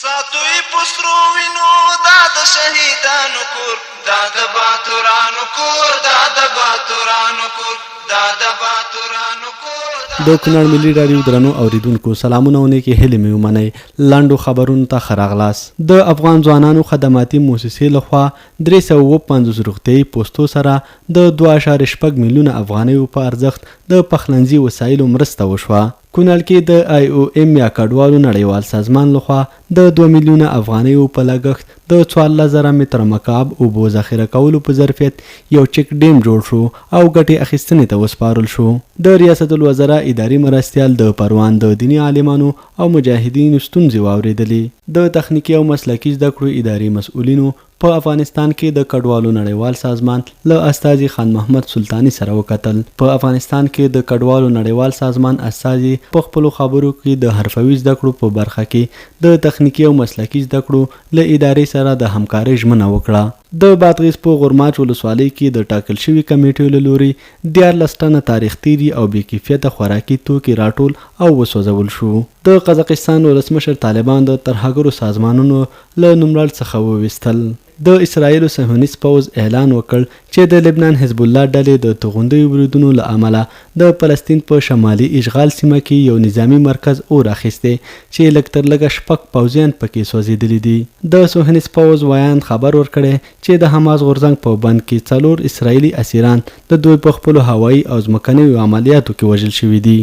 ساتوی پسرو وینو دا د شهیدانو کور، دا د باتورانو کور، دا د باتورانو کور، دا د باتورانو کور. د کونړ ملي راډیو درنو اوریدونکو سلامونه او نیکې هیلې مې ومنئ. لاندو خبرونو ته ښه راغلاست. د افغان ځوانانو خدماتي موسسې لخوا 350 روغتیایي پوستو سره د 2.8 میلیونه افغانیو په ارزښت د پخلنځي وسایلو مرسته وشوه. کونړ کې د IOM یا کډوالو نړیوال سازمان لخوا د 2 میلیونه افغانیو په لګښت د 14,000 متره مکعب اوبو ذخیره کولو په ظرفیت یو چک ډیم جوړ شو او ګټې اخیستنې ته وسپارل شو. د ریاست الوزرا اداري مرستیال د پروان د دیني عالمانو او مجاهدینو ستونزې واورېدلې. د تخنیکي او مسلکي زده کړو اداري مسؤلینو په افغانستان کې د کډوالو نړیوال سازمان له استازي خان محمد سلطاني سره وکتل. په افغانستان کې د کډوالو نړیوال سازمان استازي په خپلو خبرو کې د حرفوي زده کړو په برخه کې د تخنیکي او مسلکي زده کړو له ادارې سره د همکارۍ ژمنه وکړه. د بادغیس په غورماچ ولسوالۍ کې د ټاکل شوي کمیټې له لوري 14 ټنه تاریخ تیري او بې کیفیته خوراکي توکي راټول او وسوځول شو. د قزاقستان ولسمشر طالبان د ترهګرو سازمانونو له نوملړ څخه وویستل. د اسرایلو صهیونیست پوځ اعلان وکړ چې د لبنان حزب الله ډلې د توغندیو بریدونو له امله د فلسطین په شمالي اشغال سیمه کې یو نظامی مرکز اور اخیستی چې لږ تر لږه 6 پوځیان پکې سوځېدلي دي. د صهیونیست پوځ وایان خبر ورکړی چې د حماس غورځنګ په بند کې 4 اسرایلي اسیران د دوی په خپلو هوایي او ځمکنیو عملیاتو کې وژل شوي دي.